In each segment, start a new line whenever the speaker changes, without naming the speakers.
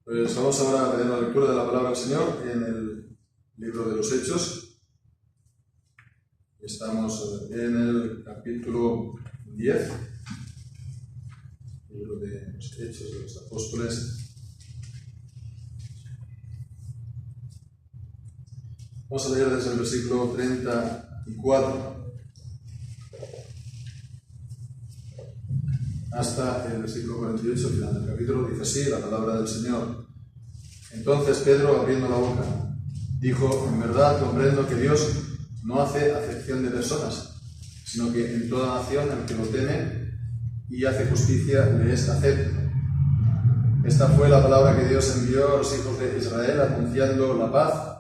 Pues vamos ahora a leer la lectura de la palabra del Señor en el libro de los Hechos. Estamos en el capítulo 10, libro de los Hechos de los Apóstoles. Vamos a leer desde el versículo 34 hasta el versículo 48, al final del capítulo. Dice así la palabra del Señor. Entonces Pedro, abriendo la boca, dijo: en verdad comprendo que Dios no hace acepción de personas, sino que en toda nación el que lo teme y hace justicia le es acepto. Esta fue la palabra que Dios envió a los hijos de Israel, anunciando la paz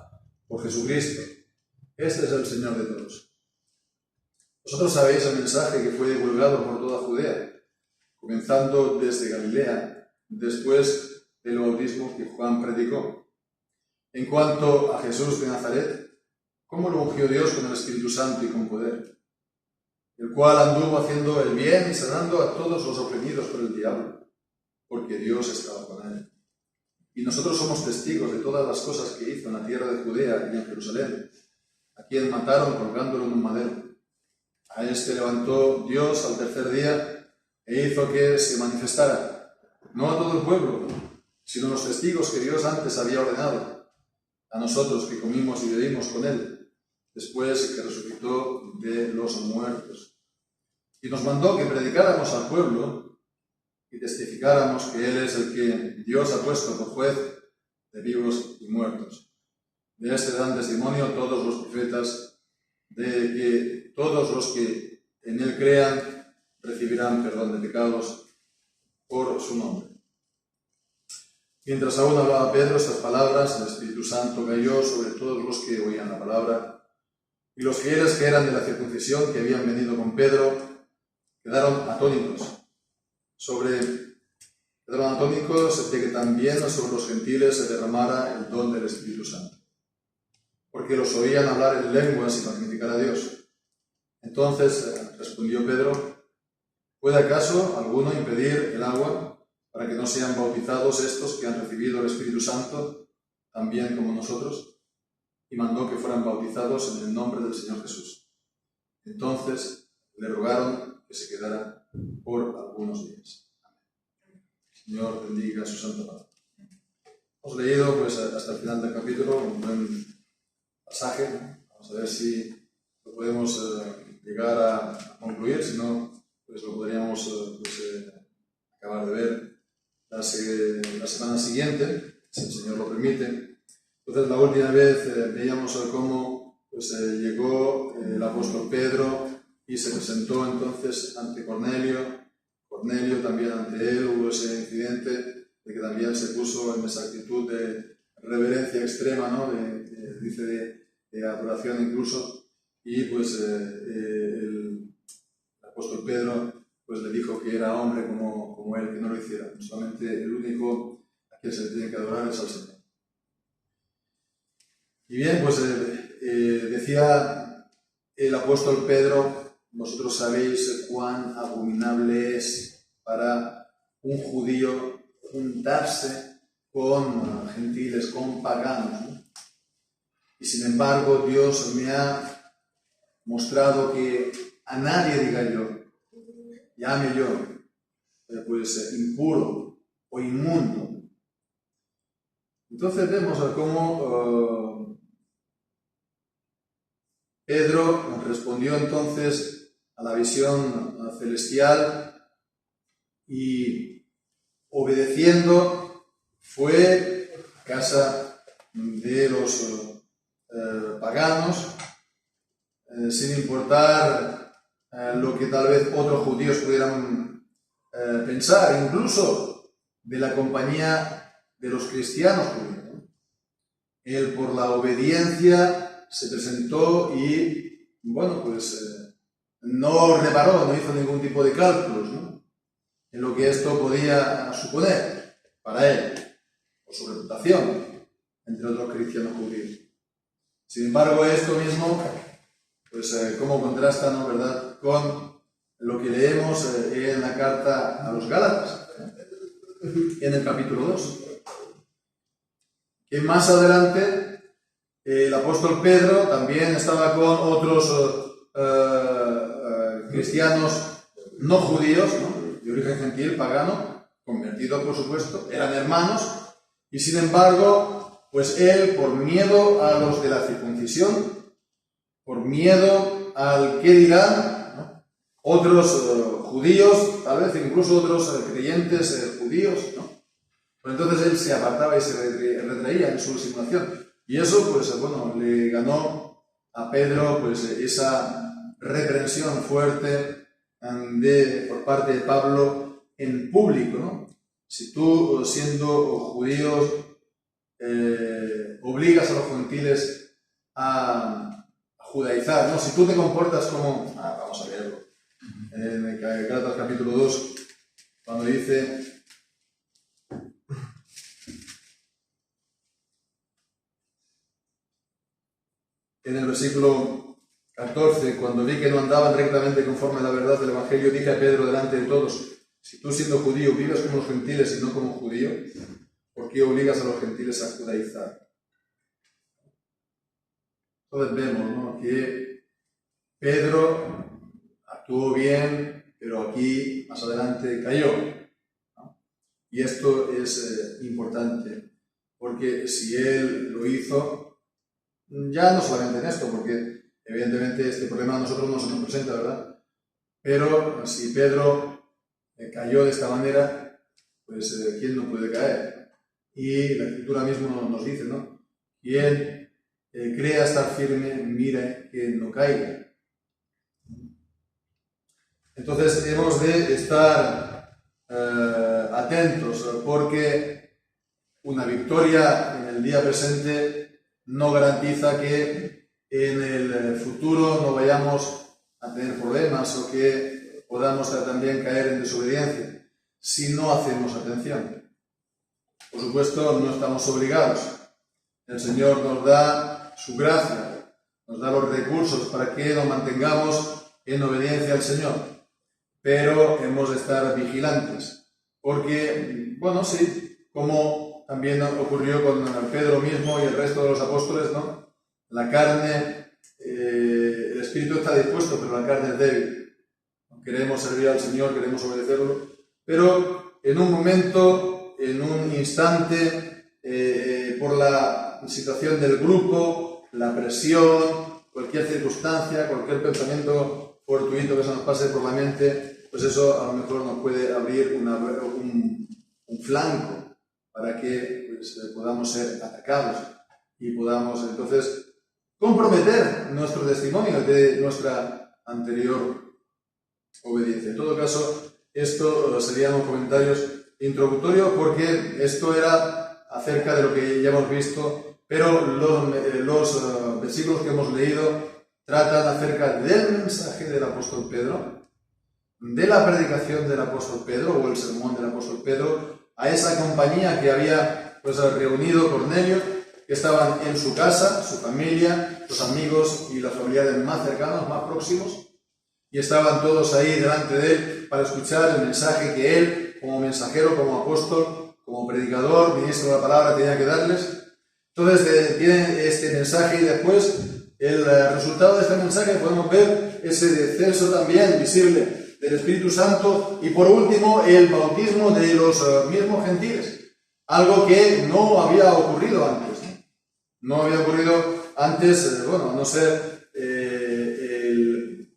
por Jesucristo. Este es el Señor de todos. Vosotros sabéis el mensaje que fue divulgado por toda Judea, comenzando desde Galilea, después del bautismo que Juan predicó. En cuanto a Jesús de Nazaret, ¿cómo lo ungió Dios con el Espíritu Santo y con poder? El cual anduvo haciendo el bien y sanando a todos los oprimidos por el diablo, porque Dios estaba con él. Y nosotros somos testigos de todas las cosas que hizo en la tierra de Judea y en Jerusalén, a quien mataron colgándolo en un madero. A este levantó Dios al tercer día e hizo que se manifestara, no a todo el pueblo, sino a los testigos que Dios antes había ordenado, a nosotros que comimos y bebimos con él, después que resucitó de los muertos. Y nos mandó que predicáramos al pueblo y testificáramos que Él es el que Dios ha puesto por juez de vivos y muertos. De este dan testimonio todos los profetas, de que todos los que en Él crean recibirán perdón de pecados por su nombre. Mientras aún hablaba Pedro estas palabras, el Espíritu Santo cayó sobre todos los que oían la palabra, y los fieles que eran de la circuncisión, que habían venido con Pedro, quedaron atónitos de que también sobre los gentiles se derramara el don del Espíritu Santo, porque los oían hablar en lenguas y magnificar a Dios. Entonces respondió Pedro: ¿puede acaso alguno impedir el agua para que no sean bautizados estos que han recibido el Espíritu Santo, también como nosotros? Y mandó que fueran bautizados en el nombre del Señor Jesús. Entonces le rogaron que se quedara por algunos días. Señor, bendiga su santa palabra. Hemos leído pues hasta el final del capítulo un buen pasaje. Vamos a ver si lo podemos llegar a concluir, si no, pues lo podríamos acabar de ver la semana siguiente, si el Señor lo permite. Entonces, la última vez veíamos cómo llegó el apóstol Pedro y se presentó entonces ante Cornelio. Cornelio también ante él. Hubo ese incidente de que también se puso en esa actitud de reverencia extrema, ¿no? de adoración incluso, y pues el apóstol Pedro pues le dijo que era hombre como él, que no lo hiciera. Solamente el único a quien se le tiene que adorar es al Señor. Y bien, pues decía el apóstol Pedro: vosotros sabéis cuán abominable es para un judío juntarse con gentiles, con paganos, ¿no? Y sin embargo, Dios me ha mostrado que a nadie diga yo, llame yo, impuro o inmundo. Entonces vemos cómo Pedro respondió entonces a la visión celestial y, obedeciendo, fue a casa de los paganos, sin importar lo que tal vez otros judíos pudieran pensar, incluso de la compañía de los cristianos judíos, ¿no? Él, por la obediencia, se presentó y, bueno, pues no reparó, no hizo ningún tipo de cálculos, ¿no?, en lo que esto podía suponer para él, por su reputación entre otros cristianos judíos. Sin embargo, esto mismo, pues cómo contrasta, ¿no?, ¿verdad?, con lo que leemos en la carta a los Gálatas, en el capítulo 2. que más adelante el apóstol Pedro también estaba con otros cristianos no judíos, ¿no?, de origen gentil, pagano, convertidos por supuesto, eran hermanos, y sin embargo, pues él, por miedo a los de la circuncisión, por miedo al qué dirán, ¿no?, otros judíos, tal vez incluso otros creyentes judíos, ¿no?, pues entonces él se apartaba y se retraía en su simulación. Y eso, pues bueno, le ganó a Pedro pues esa reprensión fuerte por parte de Pablo en público, ¿no? Si tú, siendo judíos, obligas a los gentiles a judaizar, ¿no? Si tú te comportas como... vamos a leerlo. En Gálatas capítulo 2, cuando dice... En el versículo 14, cuando vi que no andaban rectamente conforme a la verdad del Evangelio, dije a Pedro delante de todos: si tú, siendo judío, vives como los gentiles y no como judío, ¿por qué obligas a los gentiles a judaizar? Entonces vemos, ¿no?, que Pedro actuó bien, pero aquí más adelante cayó, ¿no? Y esto es importante, porque si él lo hizo, ya no solamente en esto, porque evidentemente este problema a nosotros no se nos presenta, ¿verdad? Pero si Pedro cayó de esta manera, pues ¿quién no puede caer? Y la Escritura mismo nos dice, ¿no? Quien crea estar firme, mire que no caiga. Entonces hemos de estar atentos, porque una victoria en el día presente no garantiza que en el futuro no vayamos a tener problemas o que podamos también caer en desobediencia si no hacemos atención. Por supuesto, no estamos obligados. El Señor nos da su gracia, nos da los recursos para que nos mantengamos en obediencia al Señor. Pero hemos de estar vigilantes, porque, bueno, sí, como también ocurrió con Pedro mismo y el resto de los apóstoles, ¿no? La carne, el espíritu está dispuesto, pero la carne es débil. Queremos servir al Señor, queremos obedecerlo, pero en un momento, en un instante, por la situación del grupo, la presión, cualquier circunstancia, cualquier pensamiento fortuito que se nos pase por la mente, pues eso a lo mejor nos puede abrir un flanco para que pues, podamos ser atacados y podamos entonces comprometer nuestro testimonio de nuestra anterior obediencia. En todo caso, esto serían los comentarios introductorios, porque esto era acerca de lo que ya hemos visto, pero los versículos que hemos leído tratan acerca del mensaje del apóstol Pedro, de la predicación del apóstol Pedro o el sermón del apóstol Pedro a esa compañía que había pues reunido Cornelio, que estaban en su casa, su familia, sus amigos y los familiares más cercanos, más próximos, y estaban todos ahí delante de él para escuchar el mensaje que él, como mensajero, como apóstol, como predicador, ministro de la palabra, tenía que darles. Entonces tienen este mensaje y después el resultado de este mensaje podemos ver ese descenso también visible del Espíritu Santo y por último el bautismo de los mismos gentiles, algo que no había ocurrido antes. No había ocurrido antes, bueno, a no ser el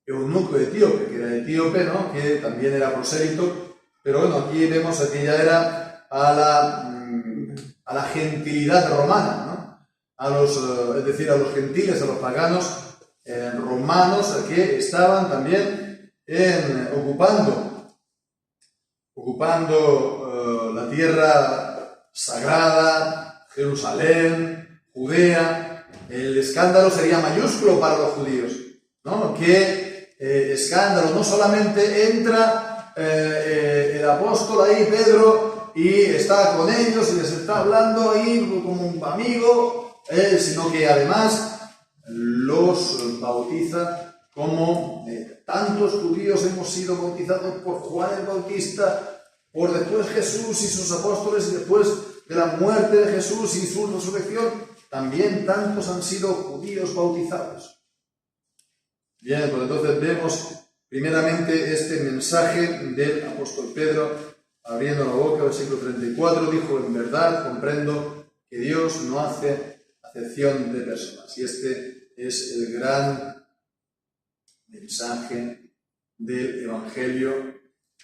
eunuco etíope, que era etíope, ¿no?, que también era prosélito, pero bueno, aquí vemos que ya era a la gentilidad romana, ¿no?, es decir, a los gentiles, a los paganos romanos que estaban también ocupando la tierra sagrada, Jerusalén, Judea. El escándalo sería mayúsculo para los judíos, ¿no? ¿Qué escándalo? No solamente entra el apóstol ahí, Pedro, y está con ellos y les está hablando ahí como un amigo, sino que además los bautiza como tantos judíos hemos sido bautizados por Juan el Bautista, por después Jesús y sus apóstoles, y después de la muerte de Jesús y su resurrección, también tantos han sido judíos bautizados. Bien, pues entonces vemos primeramente este mensaje del apóstol Pedro, abriendo la boca, versículo 34, dijo: en verdad comprendo que Dios no hace acepción de personas. Y este es el gran mensaje del Evangelio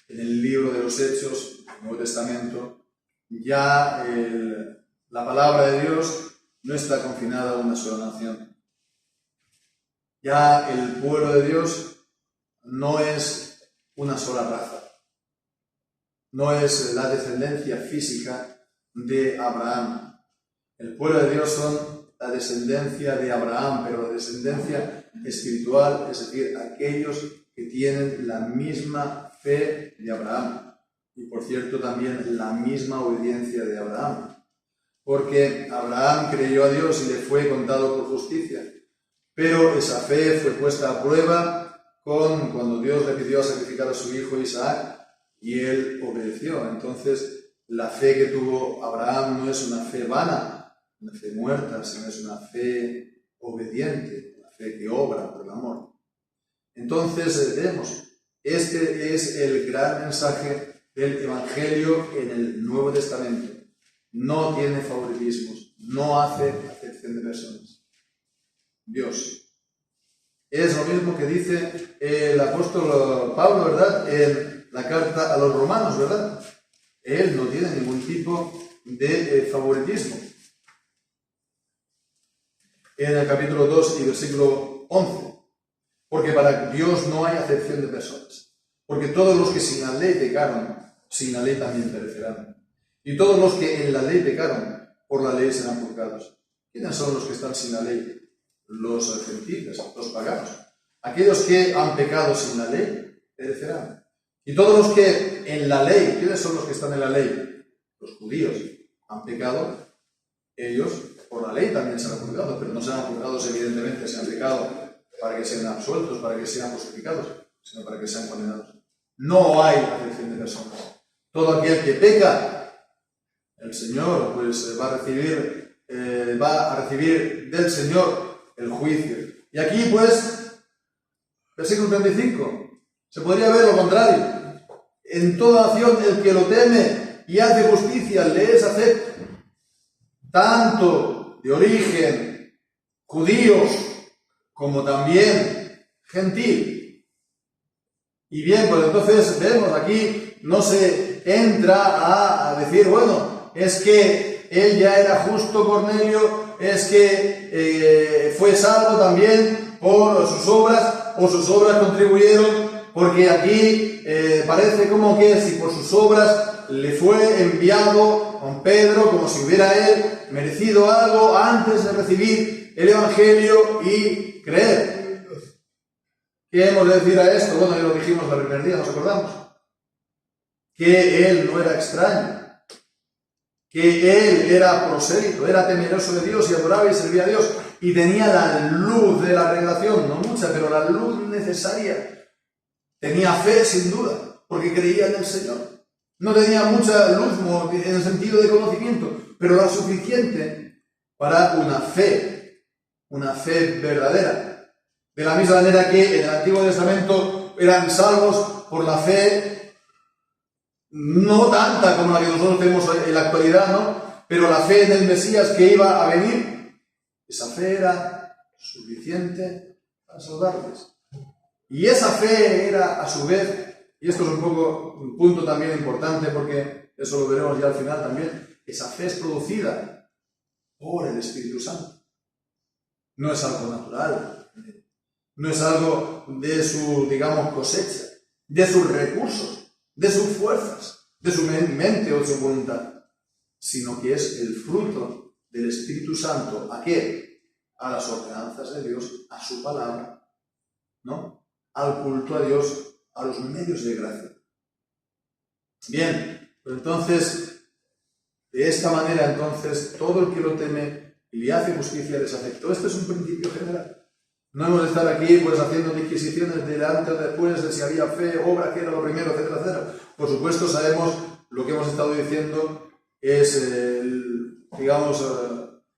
en el libro de los Hechos, del Nuevo Testamento. Ya la palabra de Dios no está confinada a una sola nación. Ya el pueblo de Dios no es una sola raza. No es la descendencia física de Abraham. El pueblo de Dios son la descendencia de Abraham, pero la descendencia espiritual, es decir, aquellos que tienen la misma fe de Abraham. Y por cierto, también la misma obediencia de Abraham. Porque Abraham creyó a Dios y le fue contado por justicia. Pero esa fe fue puesta a prueba cuando Dios le pidió sacrificar a su hijo Isaac, y él obedeció. Entonces, la fe que tuvo Abraham no es una fe vana, una fe muerta, sino es una fe obediente, una fe que obra por el amor. Entonces, vemos, este es el gran mensaje del Evangelio en el Nuevo Testamento. No tiene favoritismos, no hace acepción de personas. Dios. Es lo mismo que dice el apóstol Pablo, ¿verdad?, en la carta a los romanos, ¿verdad? Él no tiene ningún tipo de favoritismo. En el capítulo 2 y versículo 11. Porque para Dios no hay acepción de personas. Porque todos los que sin la ley pecaron, sin la ley también perecerán. Y todos los que en la ley pecaron, por la ley serán juzgados. ¿Quiénes son los que están sin la ley? Los gentiles, los paganos. Aquellos que han pecado sin la ley, perecerán. Y todos los que en la ley, ¿quiénes son los que están en la ley? Los judíos han pecado, ellos por la ley también serán juzgados, pero no serán juzgados evidentemente si han pecado para que sean absueltos, para que sean justificados, sino para que sean condenados. No hay acepción de personas. Todo aquel que peca, el Señor pues va a recibir del Señor el juicio. Y aquí pues, versículo 35, se podría ver lo contrario. En toda nación el que lo teme y hace justicia le es acepto, tanto de origen judíos como también gentil. Y bien, pues entonces vemos aquí, no se entra a decir, bueno, es que él ya era justo, Cornelio, es que fue salvo también por sus obras, o sus obras contribuyeron, porque aquí parece como que si por sus obras le fue enviado con Pedro, como si hubiera él merecido algo antes de recibir el Evangelio y creer. ¿Qué hemos de decir a esto? Bueno, ya lo dijimos el primer día, ¿nos acordamos? Que él no era extraño, que él era prosélito, era temeroso de Dios y adoraba y servía a Dios, y tenía la luz de la revelación, no mucha, pero la luz necesaria. Tenía fe, sin duda, porque creía en el Señor. No tenía mucha luz en el sentido de conocimiento, pero la suficiente para una fe verdadera. De la misma manera que en el Antiguo Testamento eran salvos por la fe, no tanta como la que nosotros tenemos en la actualidad, ¿no? Pero la fe en el Mesías que iba a venir, esa fe era suficiente para salvarles. Y esa fe era a su vez, y esto es un punto también importante porque eso lo veremos ya al final también, esa fe es producida por el Espíritu Santo. No es algo natural. No es algo de su, digamos, cosecha, de sus recursos, de sus fuerzas, de su mente o de su voluntad, sino que es el fruto del Espíritu Santo. ¿A qué? A las ordenanzas de Dios, a su palabra, ¿no? Al culto a Dios, a los medios de gracia. Bien, pues entonces, de esta manera, entonces, todo el que lo teme y le hace justicia les aceptó. Este es un principio general. No hemos de estar aquí pues haciendo disquisiciones delante o después de si había fe, obra, que era lo primero, etcétera, etcétera. Por supuesto sabemos lo que hemos estado diciendo es, digamos,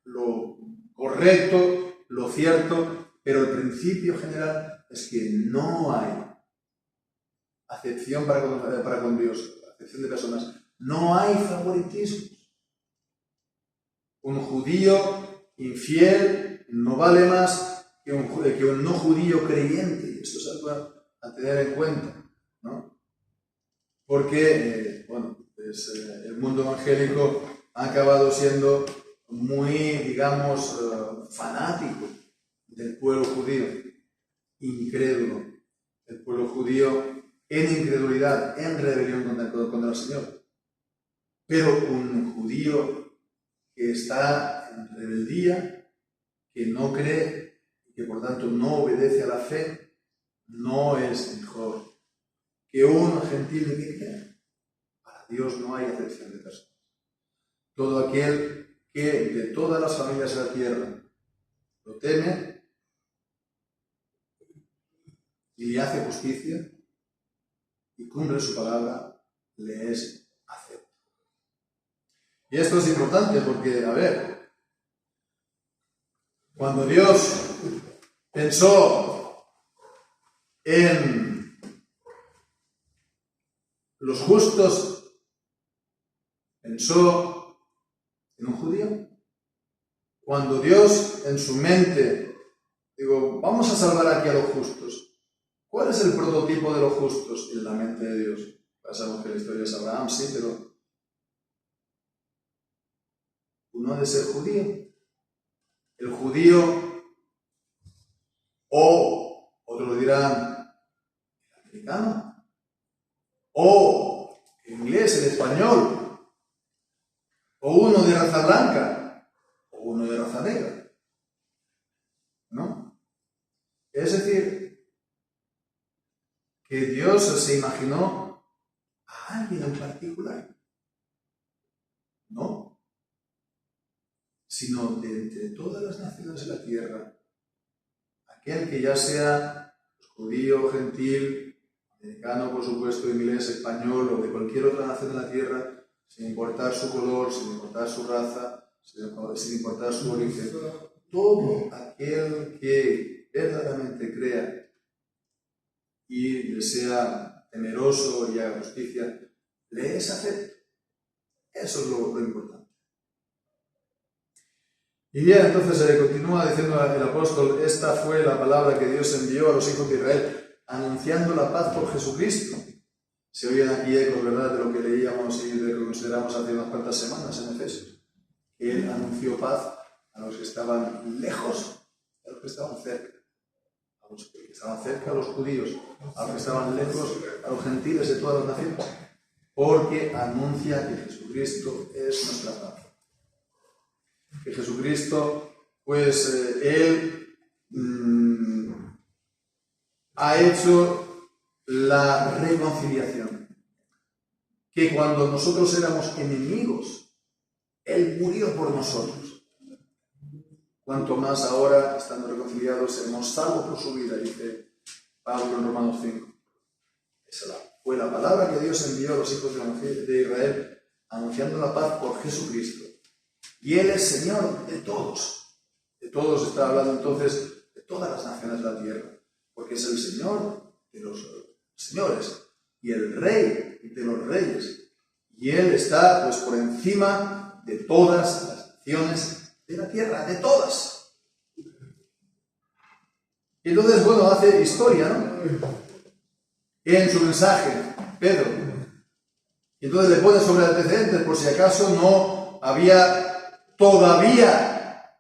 lo correcto, lo cierto, pero el principio general es que no hay acepción para con Dios, acepción de personas. No hay favoritismos. Un judío infiel no vale más que un no judío creyente. Y esto es algo a tener en cuenta, ¿no? Porque, el mundo evangélico ha acabado siendo muy, digamos, fanático del pueblo judío, incrédulo. El pueblo judío en incredulidad, en rebelión contra el Señor. Pero un judío que está en rebeldía, que no cree y que por tanto no obedece a la fe, no es mejor que un gentil que cree. Para Dios no hay acepción de personas. Todo aquel que de todas las familias de la tierra lo teme y le hace justicia y cumple su palabra, le es acepto. Y esto es importante porque, a ver, cuando Dios pensó en los justos, pensó en un judío. Cuando Dios en su mente, vamos a salvar aquí a los justos, ¿cuál es el prototipo de los justos en la mente de Dios? Sabemos que la historia es Abraham, sí, pero uno ha de ser judío. El judío, o otros dirán, el americano, o el inglés, el español, o uno de raza blanca, o uno de raza negra, ¿no? Es decir, que Dios se imaginó a alguien en particular, ¿no? Sino de entre todas las naciones de la tierra, aquel que ya sea judío, gentil, americano, por supuesto, inglés, español o de cualquier otra nación de la tierra, sin importar su color, sin importar su raza, sin importar su origen, todo aquel que verdaderamente crea y le sea temeroso y haga justicia, le es acepto. Eso es lo importante. Y bien, entonces continúa diciendo el apóstol, esta fue la palabra que Dios envió a los hijos de Israel, anunciando la paz por Jesucristo. Se oyen aquí ecos, ¿verdad?, de lo que leíamos y de lo que consideramos hace unas cuantas semanas en Efesios. Él anunció paz a los que estaban lejos, a los que estaban cerca. A los que estaban cerca, a los judíos, a los que estaban lejos, a los gentiles de todas las naciones. Porque anuncia que Jesucristo es nuestra paz. Que Jesucristo, Él ha hecho la reconciliación. Que cuando nosotros éramos enemigos, Él murió por nosotros. Cuanto más ahora, estando reconciliados, seremos salvos por su vida, dice Pablo en Romanos 5. Esa fue la palabra que Dios envió a los hijos de Israel, anunciando la paz por Jesucristo. Y Él es Señor de todos. De todos está hablando entonces de todas las naciones de la tierra. Porque es el Señor de los señores y el Rey de los reyes. Y Él está por encima de todas las naciones de la tierra, de todas. Y entonces, hace historia, ¿no? En su mensaje, Pedro. Y entonces le pone sobre antecedentes por si acaso no había todavía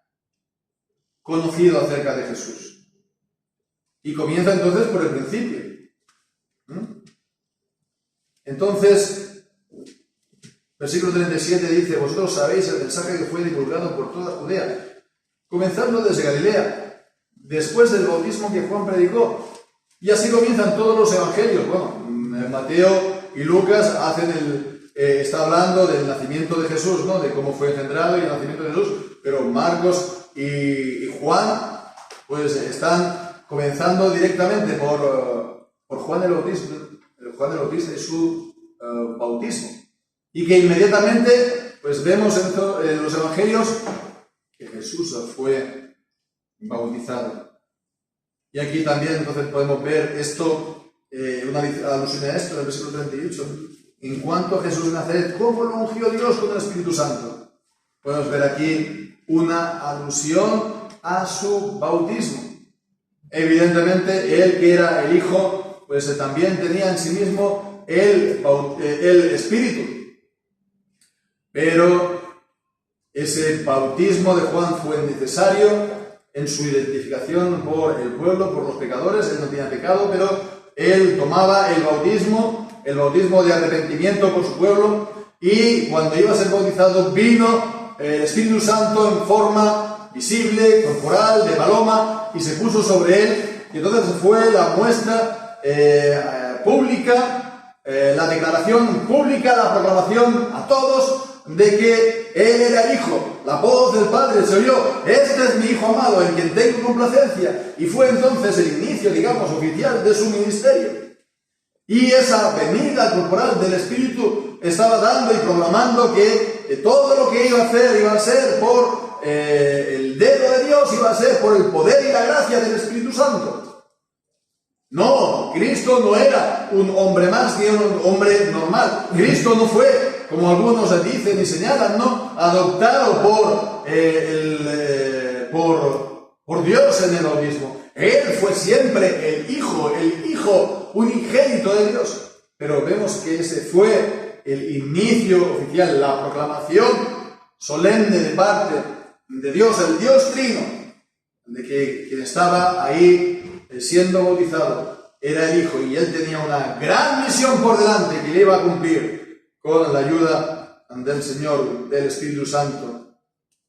conocido acerca de Jesús. Y comienza entonces por el principio. Entonces, versículo 37 dice, vosotros sabéis el mensaje que fue divulgado por toda Judea, comenzando desde Galilea, después del bautismo que Juan predicó. Y así comienzan todos los evangelios. Mateo y Lucas está hablando del nacimiento de Jesús, ¿no? De cómo fue engendrado y el nacimiento de Jesús, pero Marcos y Juan están comenzando directamente por Juan el Bautista y su bautismo. y que inmediatamente pues vemos en los evangelios que Jesús fue bautizado. Y aquí también entonces podemos ver esto, una alusión a esto en el versículo 38. En cuanto a Jesús de Nazaret, ¿cómo lo ungió Dios con el Espíritu Santo? Podemos ver aquí una alusión a su bautismo. Evidentemente, él que era el Hijo, pues también tenía en sí mismo el Espíritu. Pero ese bautismo de Juan fue necesario en su identificación por el pueblo, por los pecadores. Él no tenía pecado, pero él tomaba el bautismo de arrepentimiento por su pueblo, y cuando iba a ser bautizado vino el Espíritu Santo en forma visible, corporal, de paloma, y se puso sobre él. Y entonces fue la muestra pública, la declaración pública, la proclamación a todos de que él era el Hijo. La voz del Padre se oyó: este es mi Hijo amado, en quien tengo complacencia. Y fue entonces el inicio, digamos, oficial de su ministerio. Y esa venida corporal del Espíritu estaba dando y proclamando que todo lo que iba a hacer iba a ser por el dedo de Dios, iba a ser por el poder y la gracia del Espíritu Santo. No, Cristo no era un hombre más ni un hombre normal. Cristo no fue, como algunos dicen y señalan, ¿no?, adoptado por Dios en el bautismo. Él fue siempre el Hijo unigénito de Dios. Pero vemos que ese fue el inicio oficial, la proclamación solemne de parte de Dios, el Dios Trino, de que quien estaba ahí siendo bautizado era el Hijo, y él tenía una gran misión por delante que le iba a cumplir con la ayuda del Señor, del Espíritu Santo,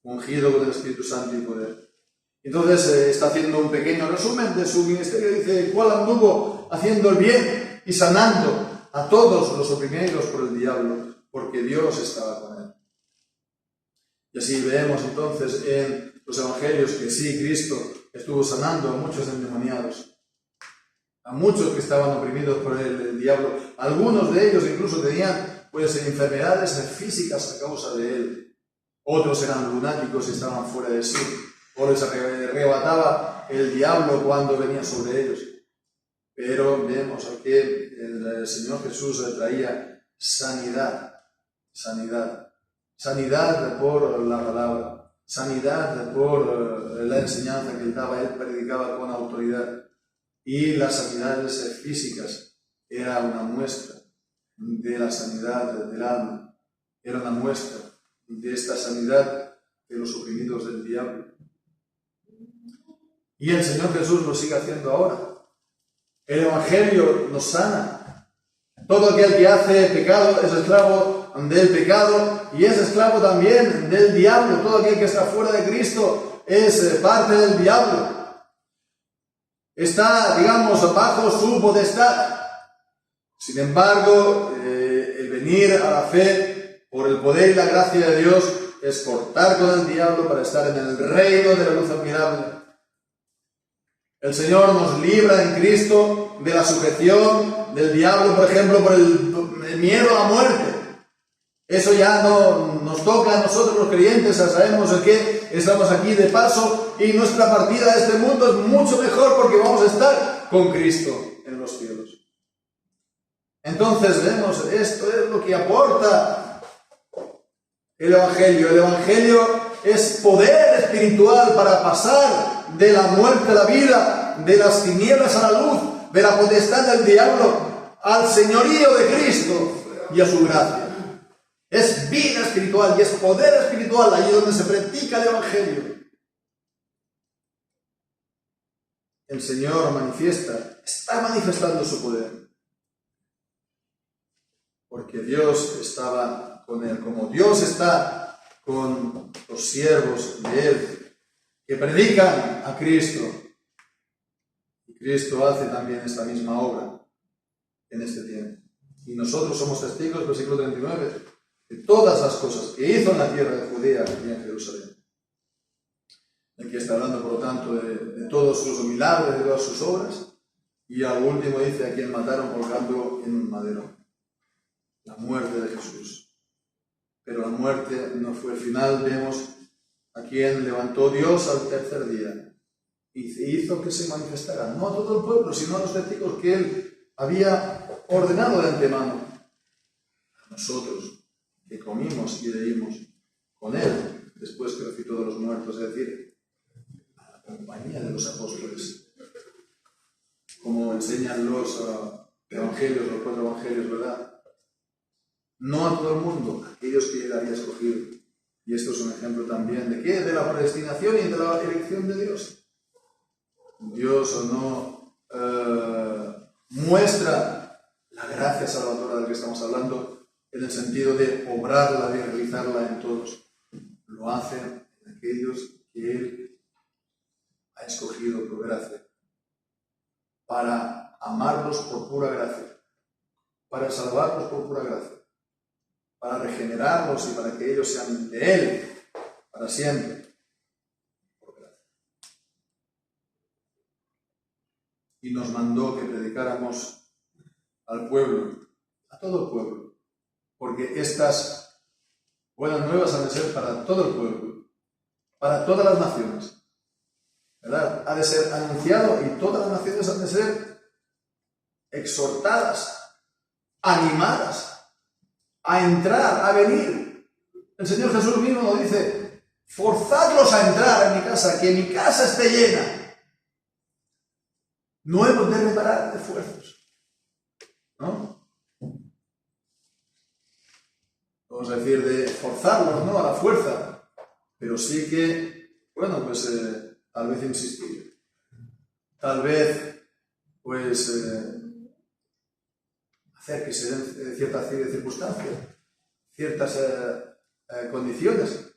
ungido con el Espíritu Santo y poder. Entonces está haciendo un pequeño resumen de su ministerio. Dice: el cual anduvo haciendo el bien y sanando a todos los oprimidos por el diablo, porque Dios estaba con él. Y así vemos entonces en los evangelios que sí, Cristo estuvo sanando a muchos endemoniados, a muchos que estaban oprimidos por el diablo. Algunos de ellos incluso tenían pues enfermedades físicas a causa de él. Otros eran lunáticos y estaban fuera de sí, o les arrebataba el diablo cuando venía sobre ellos. Pero vemos aquí el Señor Jesús traía sanidad por la palabra, sanidad por la enseñanza que él daba. Él predicaba con autoridad, y las sanidades físicas era una muestra de la sanidad del alma, era una muestra de esta sanidad de los oprimidos del diablo. Y el Señor Jesús lo sigue haciendo ahora. El Evangelio nos sana. Todo aquel que hace pecado es esclavo del pecado y es esclavo también del diablo. Todo aquel que está fuera de Cristo es parte del diablo. Está, digamos, bajo su potestad. Sin embargo, el venir a la fe por el poder y la gracia de Dios es cortar con el diablo para estar en el reino de la luz admirable. El Señor nos libra en Cristo de la sujeción del diablo, por ejemplo, por el miedo a la muerte. Eso ya no nos toca a nosotros los creyentes. Sabemos que estamos aquí de paso y nuestra partida de este mundo es mucho mejor porque vamos a estar con Cristo en los cielos. Entonces vemos, esto es lo que aporta el Evangelio. El Evangelio es poder espiritual para pasar de la muerte a la vida, de las tinieblas a la luz, de la potestad del diablo al señorío de Cristo y a su gracia. Es vida espiritual y es poder espiritual allí donde se practica el Evangelio. El Señor está manifestando su poder, porque Dios estaba con él, como Dios está con los siervos de él, que predican a Cristo. Y Cristo hace también esta misma obra en este tiempo. Y nosotros somos testigos, versículo 39, de todas las cosas que hizo en la tierra de Judea y en Jerusalén. Aquí está hablando, por lo tanto, de todos sus milagros, de todas sus obras. Y al último dice: a quien mataron colgando en un madero. La muerte de Jesús. pero la muerte no fue el final. Vemos a quien levantó Dios al tercer día y hizo que se manifestara, no a todo el pueblo, sino a los testigos que Él había ordenado de antemano. A nosotros, que comimos y bebimos con Él, después que resucitó de los muertos, es decir, a la compañía de los apóstoles, como enseñan los evangelios, los 4 evangelios, ¿verdad? No a todo el mundo, a aquellos que Él había escogido. Y esto es un ejemplo también de ¿qué? De la predestinación y de la elección de Dios. Dios no muestra la gracia salvadora de la que estamos hablando en el sentido de obrarla, de realizarla en todos. Lo hace en aquellos que Él ha escogido por gracia, para amarlos por pura gracia, para salvarlos por pura gracia, para regenerarlos y para que ellos sean de Él para siempre, por gracia. Y nos mandó que predicáramos al pueblo, a todo el pueblo, porque estas buenas nuevas han de ser para todo el pueblo, para todas las naciones, ¿verdad? Ha de ser anunciado y todas las naciones han de ser exhortadas, animadas a entrar, a venir. El Señor Jesús mismo nos dice: forzadlos a entrar en mi casa, que mi casa esté llena. No hemos de reparar esfuerzos, ¿no? Vamos a decir de forzarlos, ¿no? A la fuerza, pero sí que, bueno, pues tal vez insistir, tal vez, pues hacer que se den ciertas circunstancias, ciertas condiciones,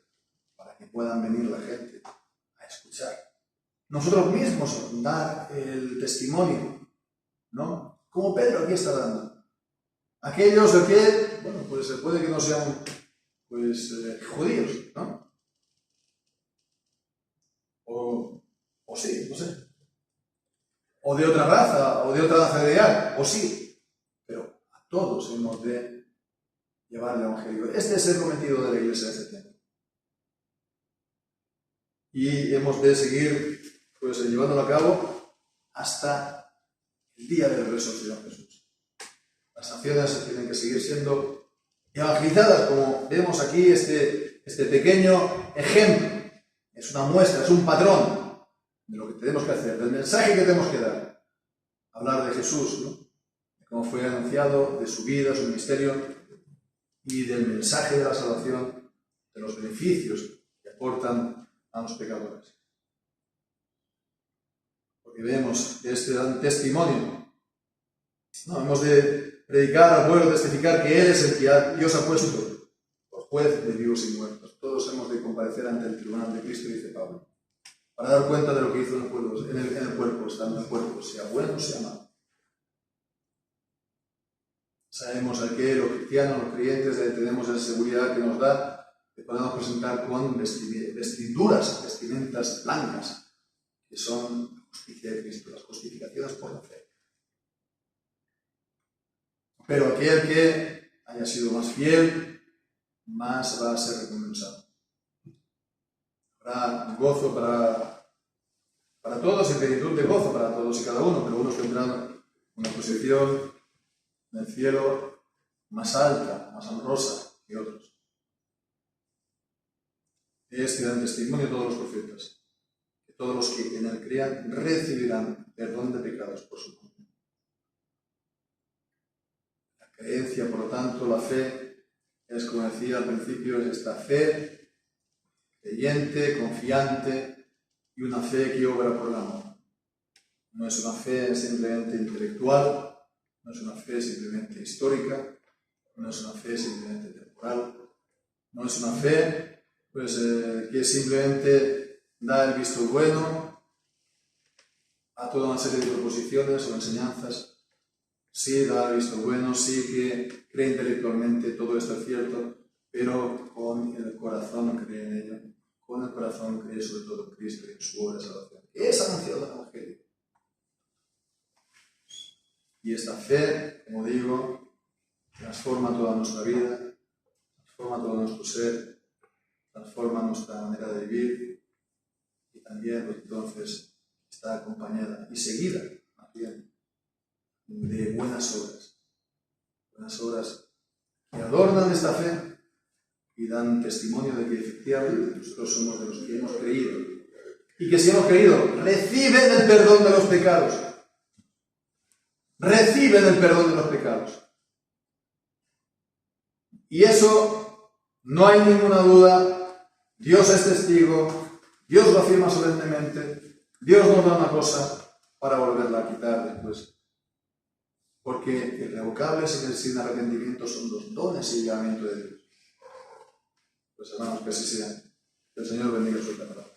para que puedan venir la gente a escuchar. Nosotros mismos dar el testimonio, ¿no? Como Pedro aquí está dando. Aquellos que, bueno, pues puede que no sean, pues, judíos, ¿no? O sí, no sé. O de otra raza, o de otra raza ideal, o sí. Pero a todos hemos de llevar el Evangelio. Este es el cometido de la Iglesia de este tiempo. Y hemos de seguir, pues, llevándolo a cabo hasta el día del regreso del Señor Jesús. Las naciones tienen que seguir siendo evangelizadas, como vemos aquí este pequeño ejemplo. Es una muestra, es un patrón de lo que tenemos que hacer, del mensaje que tenemos que dar. Hablar de Jesús, ¿no? De cómo fue anunciado, de su vida, su ministerio y del mensaje de la salvación, de los beneficios que aportan a los pecadores. Porque vemos que este dan testimonio. No, hemos de predicar al pueblo, testificar que Él es el que Dios ha puesto por juez de vivos y muertos. Todos hemos de comparecer ante el tribunal de Cristo, dice Pablo, para dar cuenta de lo que hizo en el pueblo, estando en el cuerpo, sea bueno o sea malo. Sabemos que los cristianos, los creyentes, tenemos esa seguridad que nos da que podemos presentar con vestimentas blancas, que son la justicia de Cristo, las justificaciones por la fe. Pero aquel que haya sido más fiel, más va a ser recompensado. Habrá gozo para todos y plenitud de gozo para todos y cada uno, pero unos tendrán una posición en el cielo más alta, más honrosa que otros. Este dan testimonio todos los profetas, que todos los que en él crean recibirán perdón de pecados por su nombre. La creencia, por lo tanto, la fe, es, como decía al principio, es esta fe creyente, confiante y una fe que obra por el amor. No es una fe simplemente intelectual, no es una fe simplemente histórica, no es una fe simplemente temporal, no es una fe pues, que simplemente da el visto bueno a toda una serie de proposiciones o enseñanzas. Sí da el visto bueno, sí que cree intelectualmente, todo esto es cierto, pero con el corazón cree en ello, con el corazón cree sobre todo en Cristo y en su obra de salvación. Es anunciado el Evangelio. Y esta fe, como digo, transforma toda nuestra vida, transforma todo nuestro ser, transforma nuestra manera de vivir y también pues, entonces está acompañada y seguida, más bien, de buenas obras que adornan esta fe y dan testimonio de que efectivamente nosotros somos de los que hemos creído y que si hemos creído reciben el perdón de los pecados. Reciben el perdón de los pecados. Y eso no hay ninguna duda. Dios es testigo, Dios lo afirma solemnemente, Dios nos da una cosa para volverla a quitar después. Porque irrevocables sin arrepentimiento son los dones y llamamiento de Dios. Pues hermanos, que así sea. Que el Señor bendiga su palabra.